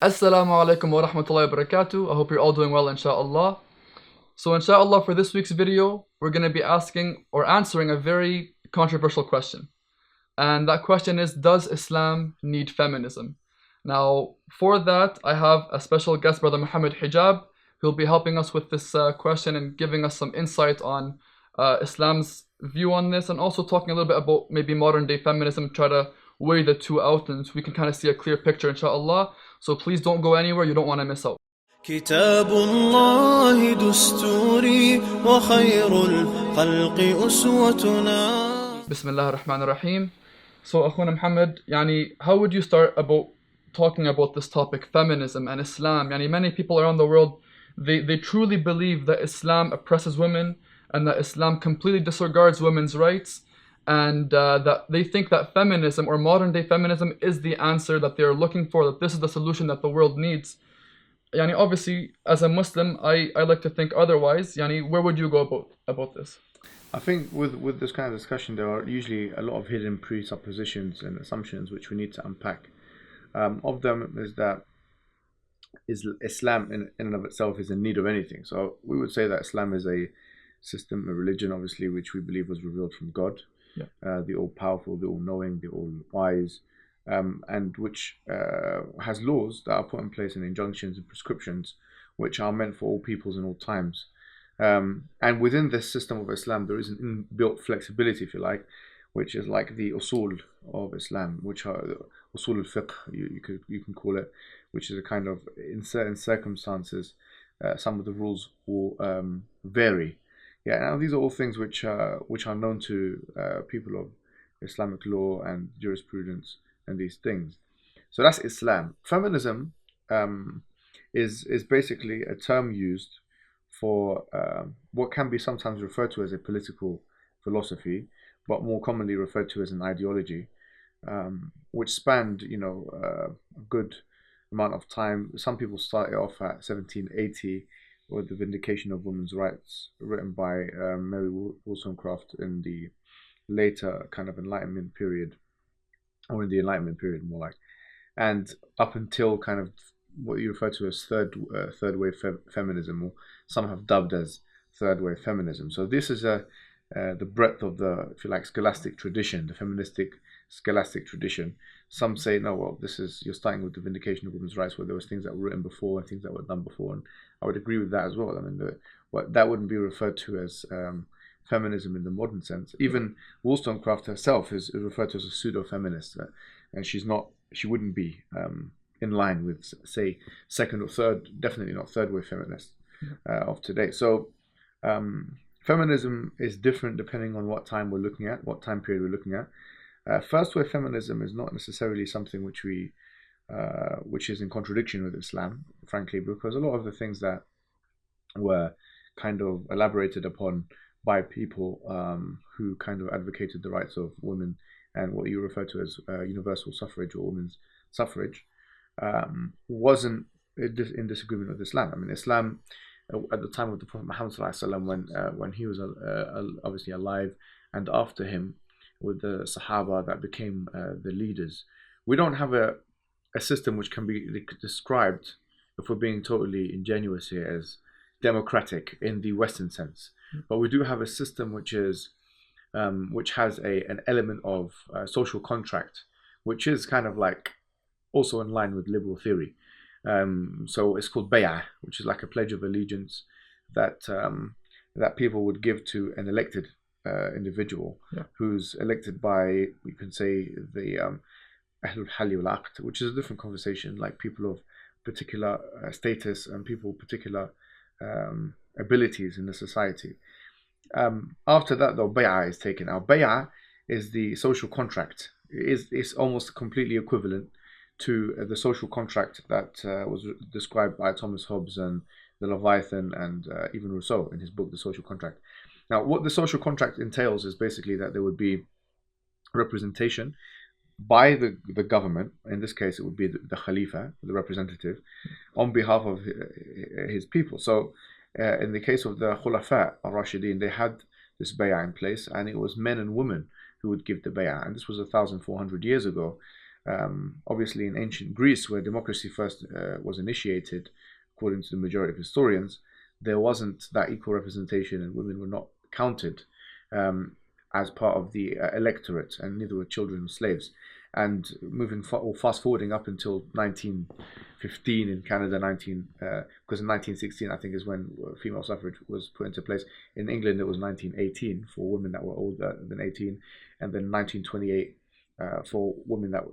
Assalamu alaikum wa rahmatullahi wa barakatuh. I hope you're all doing well, inshallah. So, inshallah, for this week's video, we're going to be asking or answering a very controversial question. And that question is, does Islam need feminism? Now, for that, I have a special guest, Brother Mohammed Hijab, who'll be helping us with this question and giving us some insight on Islam's view on this, and also talking a little bit about maybe modern day feminism, try to weigh the two out and so we can kind of see a clear picture, inshallah. So please don't go anywhere, you don't want to miss out. كتاب الله دستوري وخير الخلق أسوتنا. Bismillah ar-Rahman ar-Rahim. So, Akhuna Muhammad, how would you start about talking about this topic, feminism and Islam? Many people around the world, they truly believe that Islam oppresses women and that Islam completely disregards women's rights, and that they think that feminism or modern day feminism is the answer that they're looking for, that this is the solution that the world needs. Obviously, as a Muslim, I like to think otherwise. Where would you go about this? I think with this kind of discussion, there are usually a lot of hidden presuppositions and assumptions which we need to unpack. Of them is that Islam in and of itself is in need of anything. So we would say that Islam is a system, a religion, obviously, which we believe was revealed from God, Yeah. the all-powerful, the all-knowing, the all-wise, and which has laws that are put in place and injunctions and prescriptions which are meant for all peoples and all times. And within this system of Islam, there is an inbuilt flexibility, if you like, which is like the usul of Islam, which are usul al-fiqh, you can call it, which is a kind of, in certain circumstances, some of the rules will vary. Yeah, now these are all things which are known to people of Islamic law and jurisprudence and these things. So that's Islam. Feminism is basically a term used for what can be sometimes referred to as a political philosophy, but more commonly referred to as an ideology, which spanned, a good amount of time. Some people started off at 1780 with the Vindication of Women's Rights, written by Mary Wollstonecraft in the later kind of Enlightenment period, or in the Enlightenment period more like, and up until kind of what you refer to as third wave feminism, or some have dubbed as third wave feminism. So this is the breadth of the, if you like, scholastic tradition, the feministic scholastic tradition. Some say, no, well, you're starting with the Vindication of Women's Rights, where there was things that were written before and things that were done before, and I would agree with that as well. I mean, that wouldn't be referred to as feminism in the modern sense. Even Wollstonecraft herself is referred to as a pseudo-feminist, and she wouldn't be in line with, say, second or third, definitely not third wave feminists of today. So feminism is different depending on what time we're looking at, what time period we're looking at. First wave feminism is not necessarily something which is in contradiction with Islam, frankly, because a lot of the things that were kind of elaborated upon by people who kind of advocated the rights of women and what you refer to as universal suffrage or women's suffrage, wasn't in disagreement with Islam. I mean, Islam at the time of the Prophet Muhammad ﷺ, when he was obviously alive, and after him with the Sahaba that became the leaders, we don't have a system which can be described, if we're being totally ingenuous here, as democratic in the Western sense. But we do have a system which has an element of social contract, which is kind of like also in line with liberal theory. So it's called bay'ah, which is like a pledge of allegiance that people would give to an elected individual, who's elected by, you can say, the Ahlul Hali wal Aqd, which is a different conversation, like people of particular status and people particular abilities in the society. After that, though, bay'ah is taken. Now, bay'ah is the social contract. It's almost completely equivalent to the social contract that was described by Thomas Hobbes and the Leviathan and even Rousseau in his book, The Social Contract. Now, what the social contract entails is basically that there would be representation by the government. In this case, it would be the Khalifa, the representative, on behalf of his people. So in the case of the Khulafa al-Rashidin, they had this bay'ah in place, and it was men and women who would give the bay'ah. And this was 1,400 years ago. Obviously, in ancient Greece, where democracy first was initiated, according to the majority of historians, there wasn't that equal representation, and women were not counted as part of the electorate, and neither were children or slaves. And fast forwarding up until 1915 in Canada, because in 1916 I think is when female suffrage was put into place. In England it was 1918 for women that were older than 18, and then 1928 for women that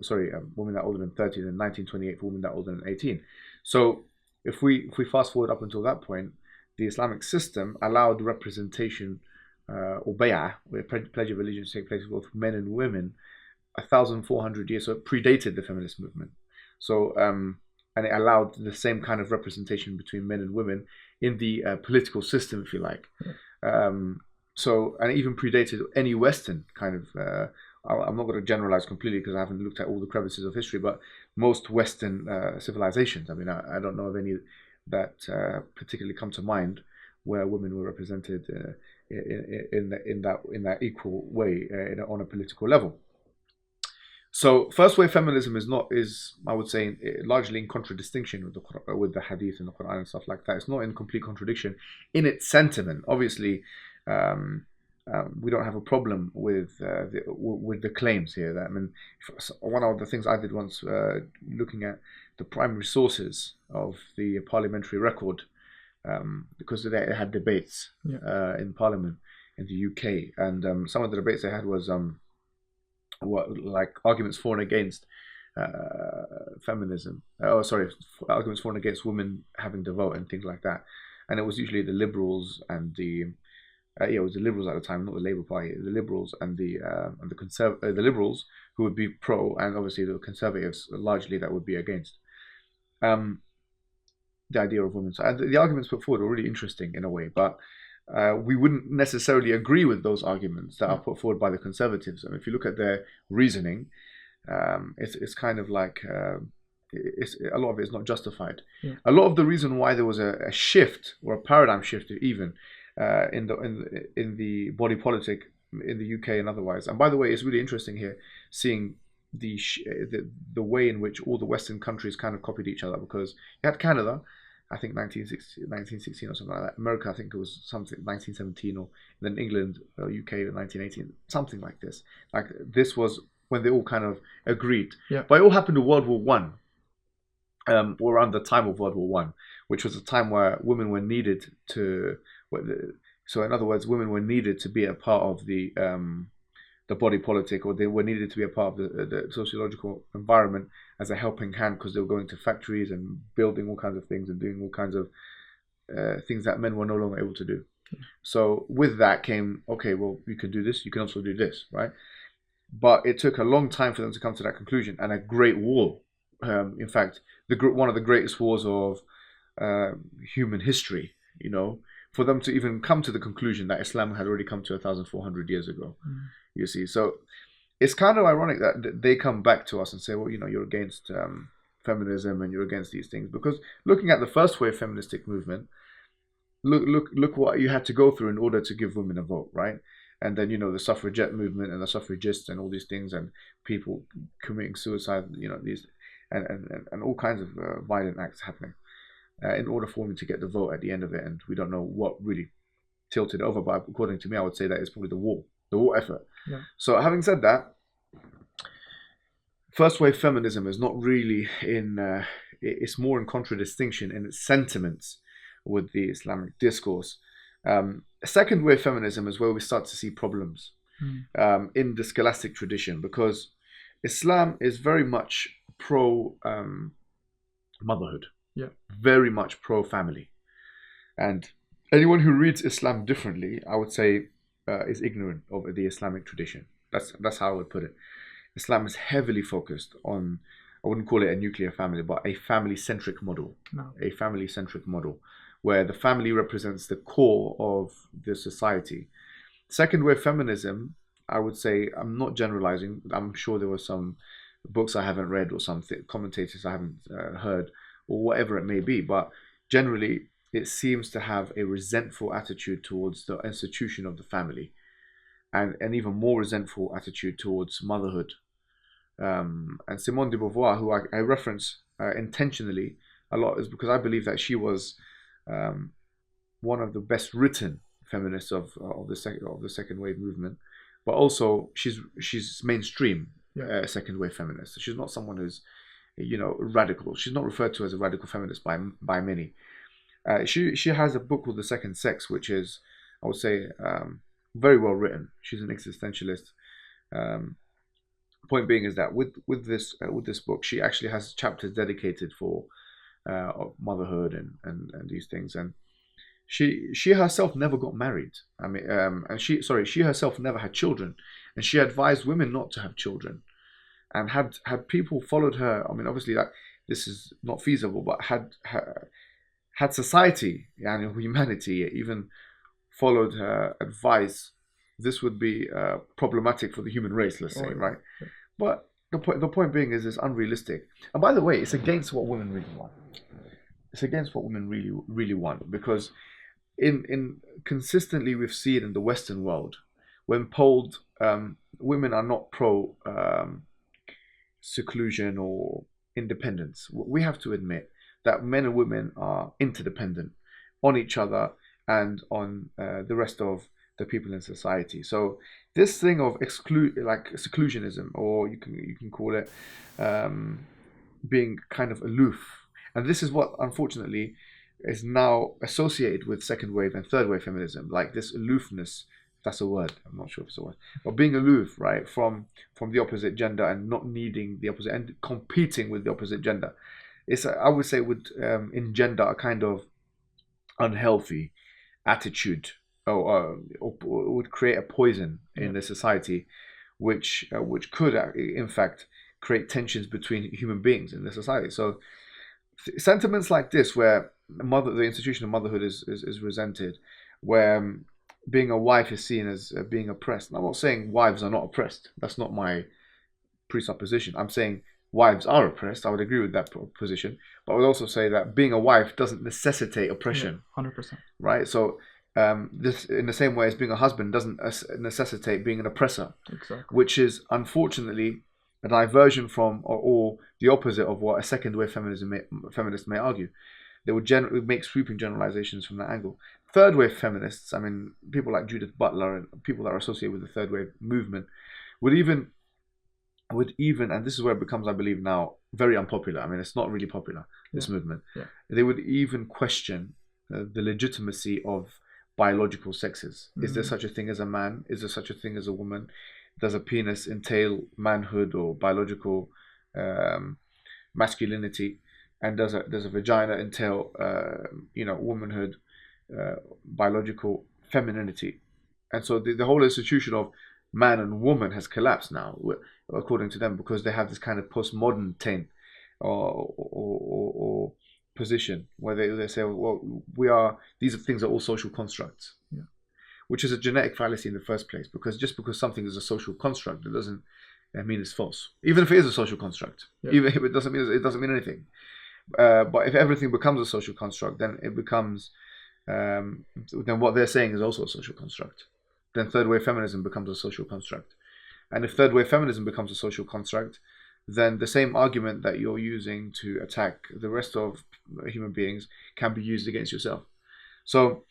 women that were older than 13, and 1928 for women that were older than 18. So if we fast forward up until that point, the Islamic system allowed representation or bay'ah, where pledge of allegiance take place for both men and women, 1,400 years. So it predated the feminist movement. So and it allowed the same kind of representation between men and women in the political system, if you like. So, and it even predated any Western kind of. I'm not going to generalize completely because I haven't looked at all the crevices of history, but most Western civilizations. I mean, I don't know of any that particularly come to mind where women were represented in that equal way on a political level. So first wave feminism is I would say largely in contradistinction with the hadith and the Quran and stuff like that. It's not in complete contradiction in its sentiment. Obviously, we don't have a problem with the claims here. I mean, one of the things I did once, looking at the primary sources of the parliamentary record, because they had debates in Parliament in the UK, and some of the debates they had was like arguments for and against feminism. Arguments for and against women having the vote and things like that. And it was usually the Liberals and the it was the Liberals at the time, not the Labour Party. The Liberals and the Liberals who would be pro, and obviously the Conservatives largely that would be against the idea of women. So the arguments put forward were really interesting in a way, but we wouldn't necessarily agree with those arguments that are put forward by the Conservatives. And if you look at their reasoning, it's kind of like a lot of it is not justified. A lot of the reason why there was a shift or a paradigm shift even in the body politic in the UK and otherwise. And by the way, it's really interesting here seeing the way in which all the Western countries kind of copied each other, because you had Canada, I think 1916 or something like that. America, I think it was something 1917, or then England, UK, 1918, something like this. Like this was when they all kind of agreed. But it all happened in World War One, or around the time of World War One, which was a time where women were needed to. So in other words, women were needed to be a part of the body politic, or they were needed to be a part of the sociological environment as a helping hand, because they were going to factories and building all kinds of things and doing all kinds of things that men were no longer able to do. So with that came, okay, well, you can do this, you can also do this, right? But it took a long time for them to come to that conclusion, and a great war. In fact, one of the greatest wars of human history, you know, for them to even come to the conclusion that Islam had already come to 1,400 years ago. You see, so it's kind of ironic that they come back to us and say, well, you know, you're against feminism and you're against these things, because looking at the first wave feministic movement, look what you had to go through in order to give women a vote, right? And then, you know, the suffragette movement and the suffragists and all these things, and people committing suicide, you know, these and all kinds of violent acts happening in order for women to get the vote at the end of it. And we don't know what really tilted over, but according to me, I would say that it's probably the war effort. So having said that, first wave feminism is not really it's more in contradistinction in its sentiments with the Islamic discourse. Second wave feminism is where we start to see problems in the scholastic tradition, because Islam is very much pro motherhood, very much pro family, and anyone who reads Islam differently, I would say, is ignorant of the Islamic tradition. That's how I would put it. Islam is heavily focused on, I wouldn't call it a nuclear family, but a family-centric model. A family-centric model where the family represents the core of the society. Second wave feminism, I would say, I'm not generalizing, I'm sure there were some books I haven't read or some commentators I haven't heard, or whatever it may be, but generally it seems to have a resentful attitude towards the institution of the family, and an even more resentful attitude towards motherhood, And Simone de Beauvoir, who I reference intentionally a lot, is because I believe that she was one of the best written feminists of the second wave movement, but also she's mainstream second wave feminist. She's not someone who's radical. She's not referred to as a radical feminist by many. She has a book called The Second Sex, which is, I would say, very well written. She's an existentialist. Point being is that with this book, she actually has chapters dedicated for motherhood and these things. And she herself never got married. I mean, and she herself never had children, and she advised women not to have children. And had people followed her, I mean, obviously that this is not feasible, but had society and humanity even followed her advice, this would be problematic for the human race, let's say, right? But the point being is it's unrealistic. And by the way, it's against what women really want. It's against what women really want, because in consistently we've seen in the Western world, when polled, women are not pro seclusion or independence. We have to admit that men and women are interdependent on each other and on the rest of the people in society. So this thing of seclusionism, or you can call it being kind of aloof, and this is what unfortunately is now associated with second wave and third wave feminism, like this aloofness. That's a word. I'm not sure if it's a word. But being aloof, right, from the opposite gender and not needing the opposite and competing with the opposite gender, I would say would engender a kind of unhealthy attitude, or would create a poison in the society, which could in fact create tensions between human beings in the society. So sentiments like this, where the institution of motherhood is resented, where being a wife is seen as being oppressed. And I'm not saying wives are not oppressed. That's not my presupposition. I'm saying wives are oppressed. I would agree with that position. But I would also say that being a wife doesn't necessitate oppression. 100%. Right? So this, in the same way as being a husband doesn't necessitate being an oppressor. Exactly. Which is unfortunately a diversion from or the opposite of what a second wave feminist may argue. They would make sweeping generalizations from that angle. Third wave feminists, I mean, people like Judith Butler and people that are associated with the third wave movement, would even, and this is where it becomes, I believe now, very unpopular. I mean, it's not really popular, this movement. Yeah. They would even question the legitimacy of biological sexes. Is there such a thing as a man? Is there such a thing as a woman? Does a penis entail manhood or biological masculinity? And does a vagina entail, womanhood, biological femininity? And so the whole institution of man and woman has collapsed now, according to them, because they have this kind of postmodern taint or position where they say, well, these things are all social constructs, which is a genetic fallacy in the first place. Because just because something is a social construct, it doesn't mean it's false. Even if it is a social construct, even if it doesn't mean anything. But if everything becomes a social construct, then it becomes then what they're saying is also a social construct. Then third wave feminism becomes a social construct. And if third wave feminism becomes a social construct, then the same argument that you're using to attack the rest of human beings can be used against yourself. So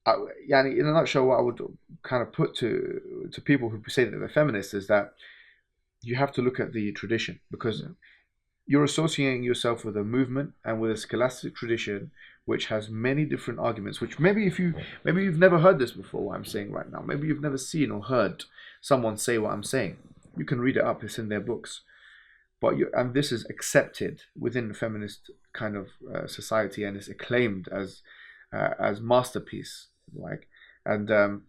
in a nutshell, what I would kind of put to people who say that they're feminists is that you have to look at the tradition, because you're associating yourself with a movement and with a scholastic tradition which has many different arguments, which maybe you've never heard this before, what I'm saying right now. Maybe you've never seen or heard someone say what I'm saying. You can read it up, it's in their books. And this is accepted within the feminist kind of society, and is acclaimed as masterpiece. I'm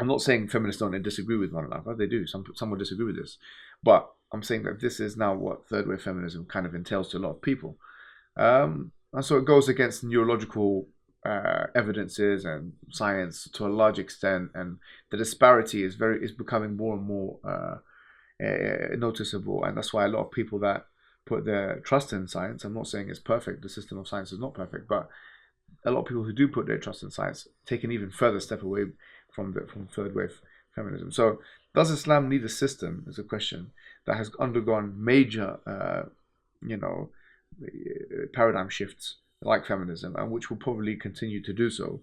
not saying feminists don't disagree with one another. They do. Some will disagree with this, but I'm saying that this is now what third wave feminism kind of entails to a lot of people, and so it goes against neurological evidences and science to a large extent, and the disparity is becoming more and more noticeable, and that's why a lot of people that put their trust in science, I'm not saying it's perfect, the system of science is not perfect, but a lot of people who do put their trust in science take an even further step away from third wave feminism. So Does Islam need a system, is a question, that has undergone major, paradigm shifts like feminism, and which will probably continue to do so,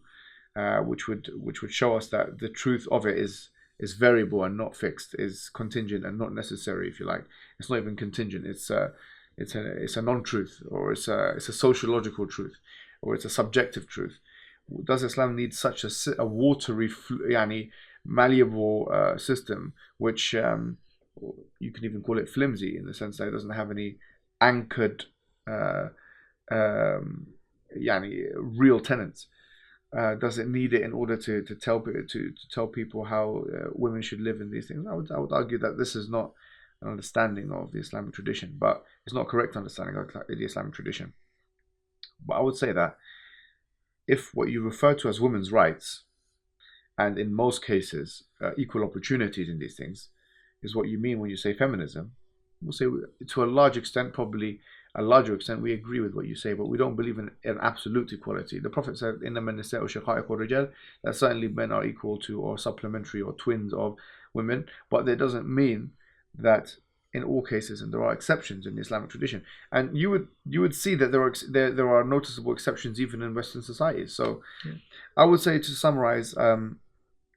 which would show us that the truth of it is variable and not fixed, is contingent and not necessary, if you like. It's not even contingent. It's a non-truth, or it's a sociological truth, or it's a subjective truth. Does Islam need such a watery, malleable system, which you can even call it flimsy, in the sense that it doesn't have any anchored real tenets? Does it need it in order to tell people how women should live in these things? I would argue that this is not an understanding of the Islamic tradition, but it's not a correct understanding of the Islamic tradition. But I would say that if what you refer to as women's rights, and in most cases equal opportunities in these things, is what you mean when you say feminism, we'll say to a large extent, probably a larger extent, we agree with what you say, but we don't believe in absolute equality. The Prophet said, that certainly men are equal to, or supplementary, or twins of women, but that doesn't mean that in all cases, and there are exceptions in the Islamic tradition, and you would see that there are noticeable exceptions even in Western societies. So I would say, to summarize, a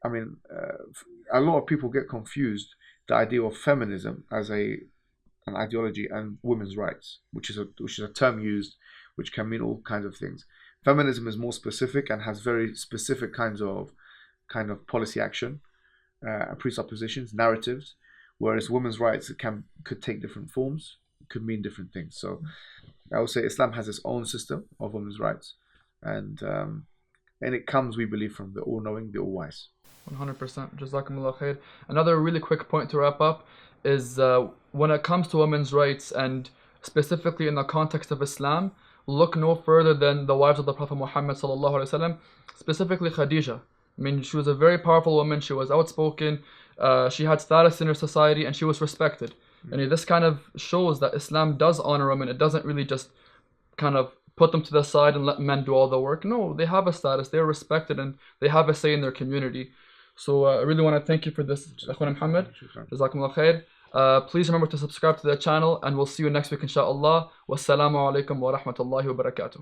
lot of people get confused the idea of feminism as an ideology and women's rights, which is a term used which can mean all kinds of things. Feminism is more specific and has very specific kind of policy action, presuppositions, narratives, whereas women's rights could take different forms, could mean different things. So I would say Islam has its own system of women's rights, and it comes, we believe, from the all-knowing, the all-wise. 100%. Jazakumullah khair. Another really quick point to wrap up is when it comes to women's rights, and specifically in the context of Islam, look no further than the wives of the Prophet Muhammad sallallahu alaihi wasallam, specifically Khadija. I mean, she was a very powerful woman. She was outspoken. She had status in her society, and she was respected. And this kind of shows that Islam does honor women. It doesn't really just kind of put them to the side and let men do all the work. No, they have a status. They're respected, and they have a say in their community. So I really want to thank you for this, Akhwana Muhammad. Jazakumullah khair. Please remember to subscribe to the channel, and we'll see you next week, inshallah. Wassalamu alaikum wa rahmatullahi wa barakatuh.